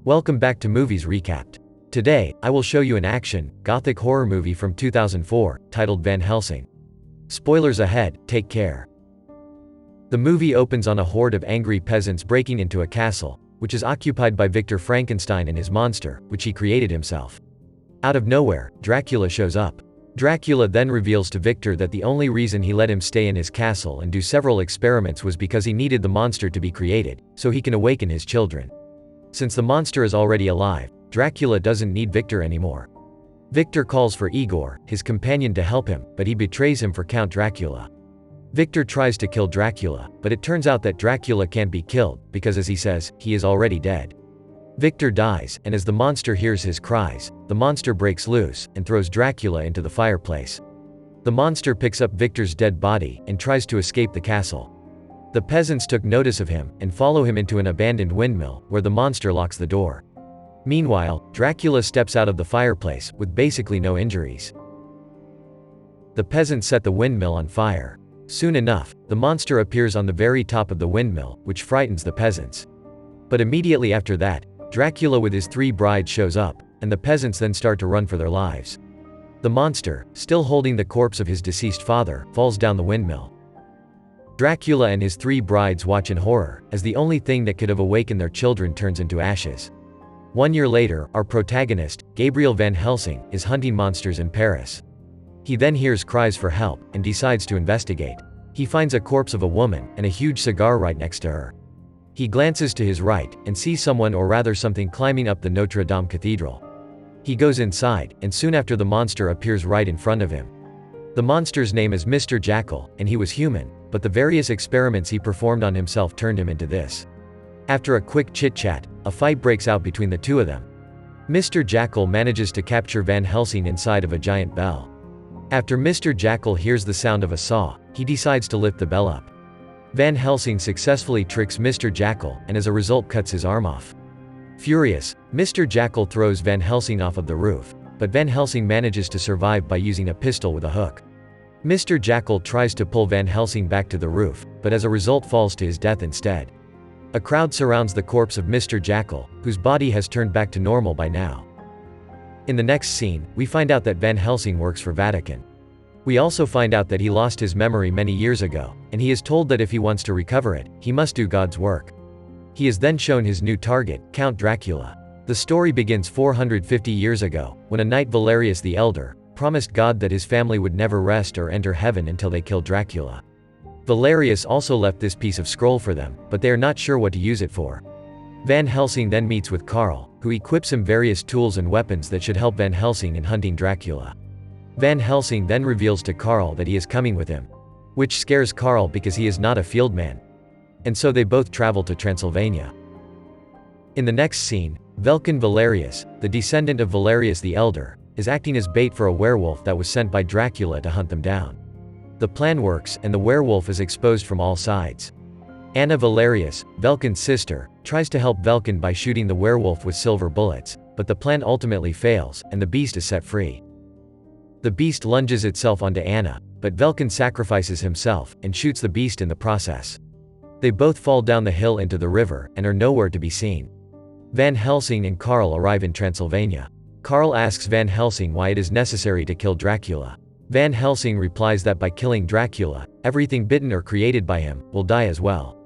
Welcome back to Movies Recapped. Today, I will show you an action, gothic horror movie from 2004, titled Van Helsing. Spoilers ahead, take care. The movie opens on a horde of angry peasants breaking into a castle, which is occupied by Victor Frankenstein and his monster, which he created himself. Out of nowhere, Dracula shows up. Dracula then reveals to Victor that the only reason he let him stay in his castle and do several experiments was because he needed the monster to be created, so he can awaken his children. Since the monster is already alive, Dracula doesn't need Victor anymore. Victor calls for Igor, his companion, to help him, but he betrays him for Count Dracula. Victor tries to kill Dracula, but it turns out that Dracula can't be killed, because as he says, he is already dead. Victor dies, and as the monster hears his cries, the monster breaks loose, and throws Dracula into the fireplace. The monster picks up Victor's dead body, and tries to escape the castle. The peasants took notice of him, and follow him into an abandoned windmill, where the monster locks the door. Meanwhile, Dracula steps out of the fireplace, with basically no injuries. The peasants set the windmill on fire. Soon enough, the monster appears on the very top of the windmill, which frightens the peasants. But immediately after that, Dracula with his 3 brides shows up, and the peasants then start to run for their lives. The monster, still holding the corpse of his deceased father, falls down the windmill. Dracula and his 3 brides watch in horror, as the only thing that could have awakened their children turns into ashes. 1 year later, our protagonist, Gabriel Van Helsing, is hunting monsters in Paris. He then hears cries for help, and decides to investigate. He finds a corpse of a woman, and a huge cigar right next to her. He glances to his right, and sees someone, or rather something, climbing up the Notre Dame Cathedral. He goes inside, and soon after the monster appears right in front of him. The monster's name is Mr. Jackal, and he was human, but the various experiments he performed on himself turned him into this. After a quick chit-chat, a fight breaks out between the two of them. Mr. Jackal manages to capture Van Helsing inside of a giant bell. After Mr. Jackal hears the sound of a saw, he decides to lift the bell up. Van Helsing successfully tricks Mr. Jackal, and as a result cuts his arm off. Furious, Mr. Jackal throws Van Helsing off of the roof, but Van Helsing manages to survive by using a pistol with a hook. Mr. Jackal tries to pull Van Helsing back to the roof, but as a result falls to his death instead. A crowd surrounds the corpse of Mr. Jackal, whose body has turned back to normal by now. In the next scene, we find out that Van Helsing works for Vatican. We also find out that he lost his memory many years ago, and he is told that if he wants to recover it, he must do God's work. He is then shown his new target, Count Dracula. The story begins 450 years ago, when a knight, Valerious the Elder, promised God that his family would never rest or enter heaven until they killed Dracula. Valerious also left this piece of scroll for them, but they are not sure what to use it for. Van Helsing then meets with Karl, who equips him various tools and weapons that should help Van Helsing in hunting Dracula. Van Helsing then reveals to Karl that he is coming with him, which scares Karl because he is not a field man. And so they both travel to Transylvania. In the next scene, Vulcan Valerius, the descendant of Valerius the Elder, is acting as bait for a werewolf that was sent by Dracula to hunt them down. The plan works, and the werewolf is exposed from all sides. Anna Valerious, Vulcan's sister, tries to help Vulcan by shooting the werewolf with silver bullets, but the plan ultimately fails, and the beast is set free. The beast lunges itself onto Anna, but Vulcan sacrifices himself, and shoots the beast in the process. They both fall down the hill into the river, and are nowhere to be seen. Van Helsing and Karl arrive in Transylvania. Karl asks Van Helsing why it is necessary to kill Dracula. Van Helsing replies that by killing Dracula, everything bitten or created by him, will die as well.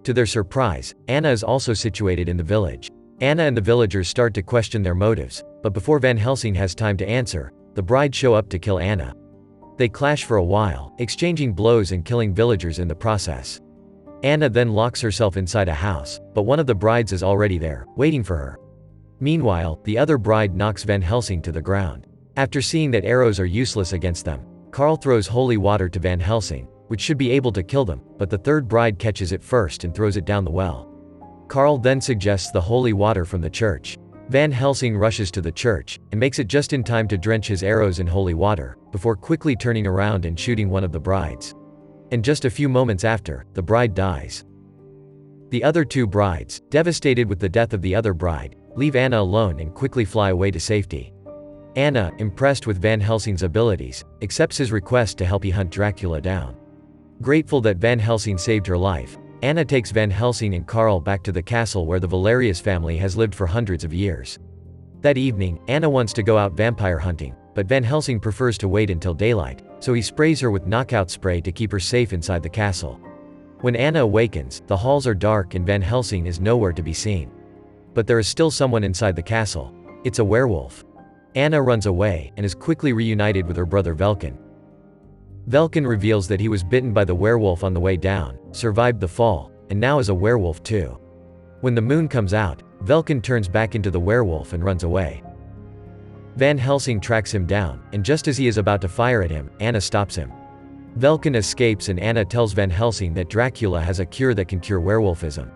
To their surprise, Anna is also situated in the village. Anna and the villagers start to question their motives, but before Van Helsing has time to answer, the brides show up to kill Anna. They clash for a while, exchanging blows and killing villagers in the process. Anna then locks herself inside a house, but one of the brides is already there, waiting for her. Meanwhile, the other bride knocks Van Helsing to the ground. After seeing that arrows are useless against them, Karl throws holy water to Van Helsing, which should be able to kill them, but the third bride catches it first and throws it down the well. Karl then suggests the holy water from the church. Van Helsing rushes to the church, and makes it just in time to drench his arrows in holy water, before quickly turning around and shooting one of the brides. And just a few moments after, the bride dies. The other 2 brides, devastated with the death of the other bride, leave Anna alone and quickly fly away to safety. Anna, impressed with Van Helsing's abilities, accepts his request to help he hunt Dracula down. Grateful that Van Helsing saved her life, Anna takes Van Helsing and Carl back to the castle where the Valerious family has lived for hundreds of years. That evening, Anna wants to go out vampire hunting, but Van Helsing prefers to wait until daylight, so he sprays her with knockout spray to keep her safe inside the castle. When Anna awakens, the halls are dark and Van Helsing is nowhere to be seen. But there is still someone inside the castle. It's a werewolf. Anna runs away, and is quickly reunited with her brother Velkin. Velkin reveals that he was bitten by the werewolf on the way down, survived the fall, and now is a werewolf too. When the moon comes out, Velkin turns back into the werewolf and runs away. Van Helsing tracks him down, and just as he is about to fire at him, Anna stops him. Velkin escapes and Anna tells Van Helsing that Dracula has a cure that can cure werewolfism.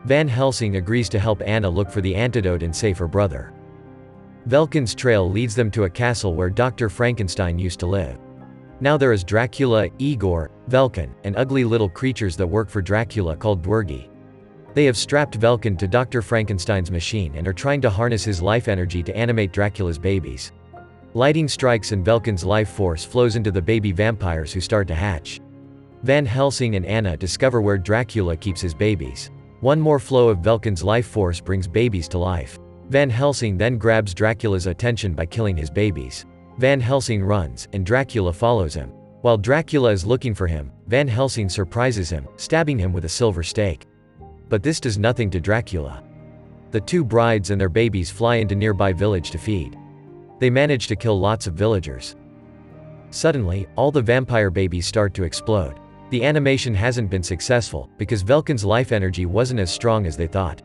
Van Helsing agrees to help Anna look for the antidote and save her brother. Velkin's trail leads them to a castle where Dr. Frankenstein used to live. Now there is Dracula, Igor, Velkin, and ugly little creatures that work for Dracula called Dwergi. They have strapped Velkin to Dr. Frankenstein's machine and are trying to harness his life energy to animate Dracula's babies. Lightning strikes and Velkin's life force flows into the baby vampires who start to hatch. Van Helsing and Anna discover where Dracula keeps his babies. One more flow of Velkin's life force brings babies to life. Van Helsing then grabs Dracula's attention by killing his babies. Van Helsing runs, and Dracula follows him. While Dracula is looking for him, Van Helsing surprises him, stabbing him with a silver stake. But this does nothing to Dracula. The two brides and their babies fly into nearby village to feed. They manage to kill lots of villagers. Suddenly, all the vampire babies start to explode. The animation hasn't been successful, because Velkin's life energy wasn't as strong as they thought.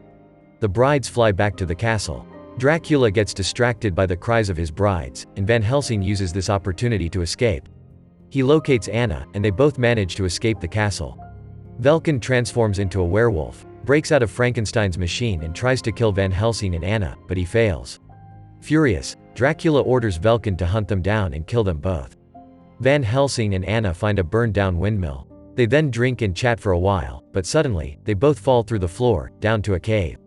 The brides fly back to the castle. Dracula gets distracted by the cries of his brides, and Van Helsing uses this opportunity to escape. He locates Anna, and they both manage to escape the castle. Velkin transforms into a werewolf, breaks out of Frankenstein's machine and tries to kill Van Helsing and Anna, but he fails. Furious, Dracula orders Velkin to hunt them down and kill them both. Van Helsing and Anna find a burned-down windmill. They then drink and chat for a while, but suddenly, they both fall through the floor, down to a cave.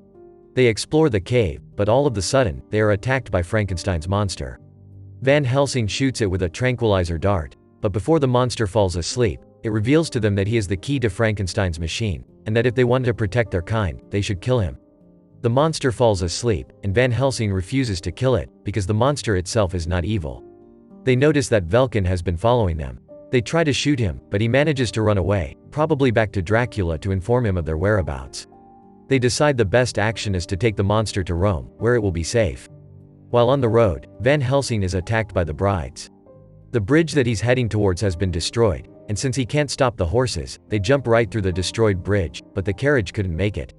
They explore the cave, but all of a sudden, they are attacked by Frankenstein's monster. Van Helsing shoots it with a tranquilizer dart, but before the monster falls asleep, it reveals to them that he is the key to Frankenstein's machine, and that if they want to protect their kind, they should kill him. The monster falls asleep, and Van Helsing refuses to kill it, because the monster itself is not evil. They notice that Velkin has been following them. They try to shoot him, but he manages to run away, probably back to Dracula to inform him of their whereabouts. They decide the best action is to take the monster to Rome, where it will be safe. While on the road, Van Helsing is attacked by the brides. The bridge that he's heading towards has been destroyed, and since he can't stop the horses, they jump right through the destroyed bridge, but the carriage couldn't make it.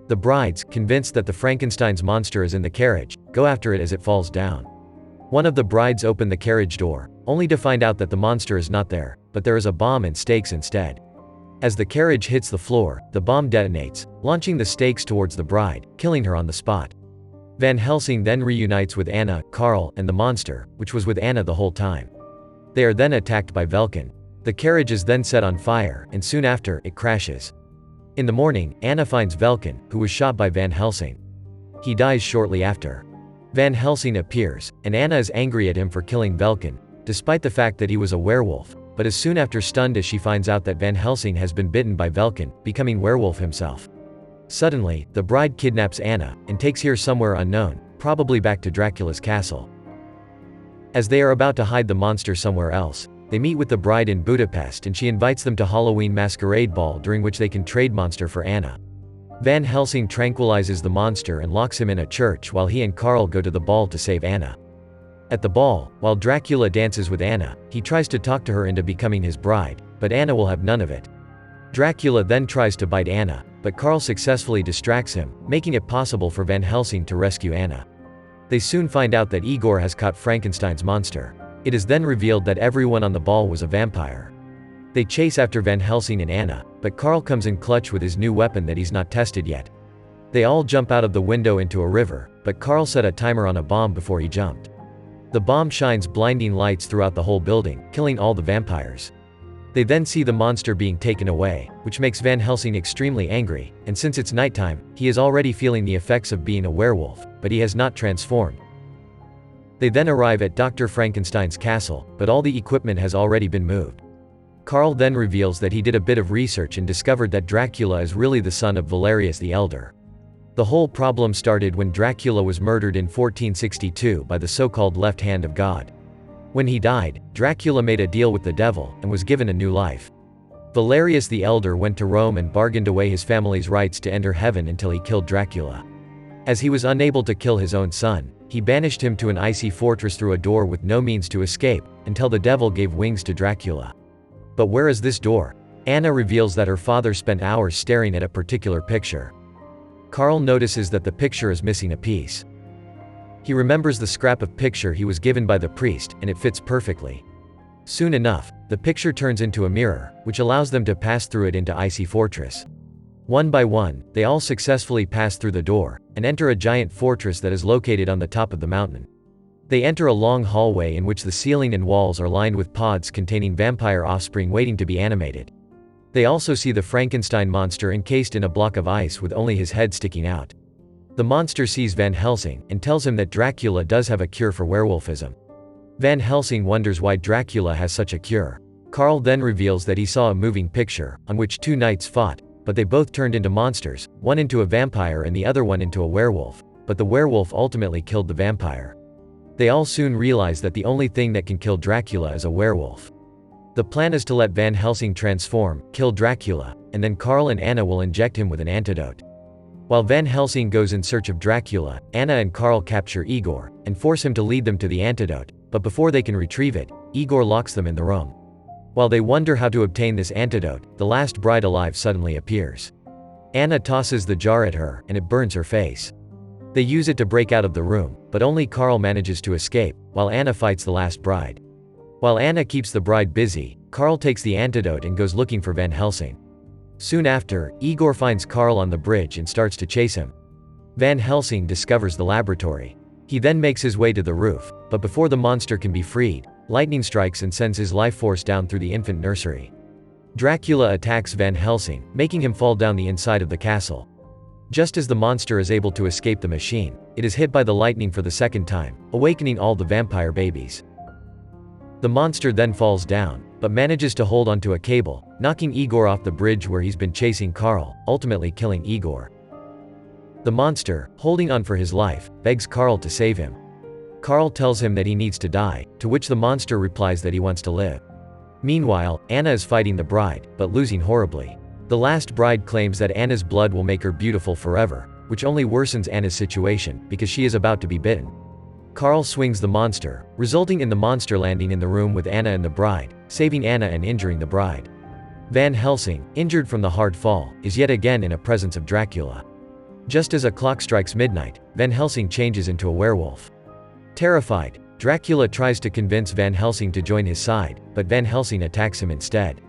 The brides, convinced that the Frankenstein's monster is in the carriage, go after it as it falls down. One of the brides open the carriage door, only to find out that the monster is not there, but there is a bomb and stakes instead. As the carriage hits the floor, the bomb detonates, launching the stakes towards the bride, killing her on the spot. Van Helsing then reunites with Anna, Carl, and the monster, which was with Anna the whole time. They are then attacked by Velkin. The carriage is then set on fire, and soon after, it crashes. In the morning, Anna finds Velkin, who was shot by Van Helsing. He dies shortly after. Van Helsing appears, and Anna is angry at him for killing Velkin, despite the fact that he was a werewolf, but is soon after stunned as she finds out that Van Helsing has been bitten by Velkin, becoming werewolf himself. Suddenly, the bride kidnaps Anna, and takes her somewhere unknown, probably back to Dracula's castle. As they are about to hide the monster somewhere else, they meet with the bride in Budapest and she invites them to Halloween masquerade ball during which they can trade monster for Anna. Van Helsing tranquilizes the monster and locks him in a church while he and Carl go to the ball to save Anna. At the ball, while Dracula dances with Anna, he tries to talk to her into becoming his bride, but Anna will have none of it. Dracula then tries to bite Anna, but Carl successfully distracts him, making it possible for Van Helsing to rescue Anna. They soon find out that Igor has caught Frankenstein's monster. It is then revealed that everyone on the ball was a vampire. They chase after Van Helsing and Anna, but Carl comes in clutch with his new weapon that he's not tested yet. They all jump out of the window into a river, but Carl set a timer on a bomb before he jumped. The bomb shines blinding lights throughout the whole building, killing all the vampires. They then see the monster being taken away, which makes Van Helsing extremely angry, and since it's nighttime, he is already feeling the effects of being a werewolf, but he has not transformed. They then arrive at Dr. Frankenstein's castle, but all the equipment has already been moved. Carl then reveals that he did a bit of research and discovered that Dracula is really the son of Valerious the Elder. The whole problem started when Dracula was murdered in 1462 by the so-called left hand of God. When he died, Dracula made a deal with the devil, and was given a new life. Valerious the Elder went to Rome and bargained away his family's rights to enter heaven until he killed Dracula. As he was unable to kill his own son, he banished him to an icy fortress through a door with no means to escape, until the devil gave wings to Dracula. But where is this door? Anna reveals that her father spent hours staring at a particular picture. Carl notices that the picture is missing a piece. He remembers the scrap of picture he was given by the priest, and it fits perfectly. Soon enough, the picture turns into a mirror, which allows them to pass through it into Icy Fortress. One by one, they all successfully pass through the door, and enter a giant fortress that is located on the top of the mountain. They enter a long hallway in which the ceiling and walls are lined with pods containing vampire offspring waiting to be animated. They also see the Frankenstein monster encased in a block of ice with only his head sticking out. The monster sees Van Helsing, and tells him that Dracula does have a cure for werewolfism. Van Helsing wonders why Dracula has such a cure. Carl then reveals that he saw a moving picture, on which two knights fought, but they both turned into monsters, one into a vampire and the other one into a werewolf, but the werewolf ultimately killed the vampire. They all soon realize that the only thing that can kill Dracula is a werewolf. The plan is to let Van Helsing transform, kill Dracula, and then Carl and Anna will inject him with an antidote. While Van Helsing goes in search of Dracula, Anna and Carl capture Igor, and force him to lead them to the antidote, but before they can retrieve it, Igor locks them in the room. While they wonder how to obtain this antidote, the last bride alive suddenly appears. Anna tosses the jar at her, and it burns her face. They use it to break out of the room, but only Carl manages to escape, while Anna fights the last bride. While Anna keeps the bride busy, Carl takes the antidote and goes looking for Van Helsing. Soon after, Igor finds Carl on the bridge and starts to chase him. Van Helsing discovers the laboratory. He then makes his way to the roof, but before the monster can be freed, lightning strikes and sends his life force down through the infant nursery. Dracula attacks Van Helsing, making him fall down the inside of the castle. Just as the monster is able to escape the machine, it is hit by the lightning for the second time, awakening all the vampire babies. The monster then falls down, but manages to hold onto a cable, knocking Igor off the bridge where he's been chasing Carl, ultimately killing Igor. The monster, holding on for his life, begs Carl to save him. Carl tells him that he needs to die, to which the monster replies that he wants to live. Meanwhile, Anna is fighting the bride, but losing horribly. The last bride claims that Anna's blood will make her beautiful forever, which only worsens Anna's situation, because she is about to be bitten. Carl swings the monster, resulting in the monster landing in the room with Anna and the bride, saving Anna and injuring the bride. Van Helsing, injured from the hard fall, is yet again in a presence of Dracula. Just as a clock strikes midnight, Van Helsing changes into a werewolf. Terrified, Dracula tries to convince Van Helsing to join his side, but Van Helsing attacks him instead.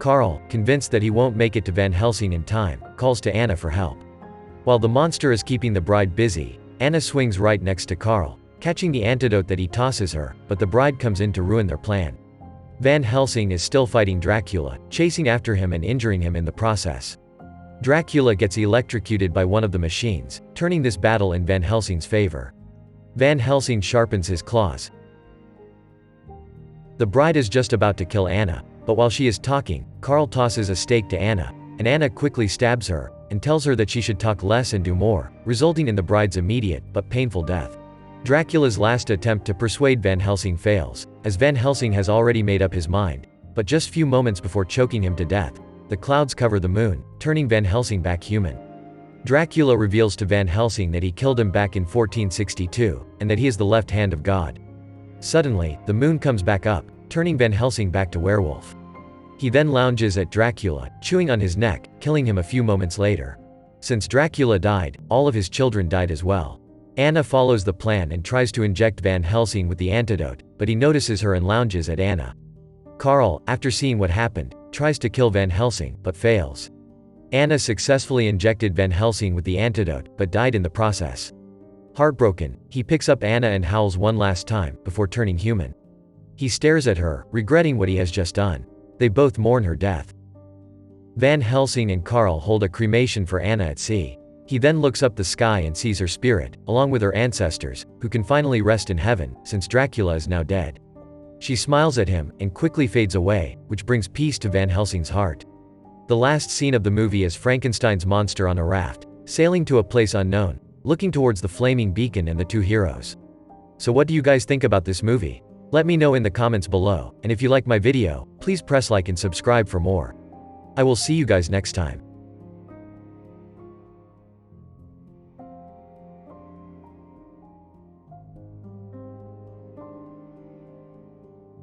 Carl, convinced that he won't make it to Van Helsing in time, calls to Anna for help. While the monster is keeping the bride busy, Anna swings right next to Carl, catching the antidote that he tosses her, but the bride comes in to ruin their plan. Van Helsing is still fighting Dracula, chasing after him and injuring him in the process. Dracula gets electrocuted by one of the machines, turning this battle in Van Helsing's favor. Van Helsing sharpens his claws. The bride is just about to kill Anna, but while she is talking, Carl tosses a stake to Anna, and Anna quickly stabs her, and tells her that she should talk less and do more, resulting in the bride's immediate, but painful death. Dracula's last attempt to persuade Van Helsing fails, as Van Helsing has already made up his mind, but just few moments before choking him to death, the clouds cover the moon, turning Van Helsing back human. Dracula reveals to Van Helsing that he killed him back in 1462, and that he is the left hand of God. Suddenly, the moon comes back up, turning Van Helsing back to werewolf. He then lounges at Dracula, chewing on his neck, killing him a few moments later. Since Dracula died, all of his children died as well. Anna follows the plan and tries to inject Van Helsing with the antidote, but he notices her and lounges at Anna. Carl, after seeing what happened, tries to kill Van Helsing, but fails. Anna successfully injected Van Helsing with the antidote, but died in the process. Heartbroken, he picks up Anna and howls one last time, before turning human. He stares at her, regretting what he has just done. They both mourn her death. Van Helsing and Carl hold a cremation for Anna at sea. He then looks up the sky and sees her spirit, along with her ancestors, who can finally rest in heaven, since Dracula is now dead. She smiles at him, and quickly fades away, which brings peace to Van Helsing's heart. The last scene of the movie is Frankenstein's monster on a raft, sailing to a place unknown, looking towards the flaming beacon and the two heroes. So what do you guys think about this movie? Let me know in the comments below, and if you like my video, please press like and subscribe for more. I will see you guys next time.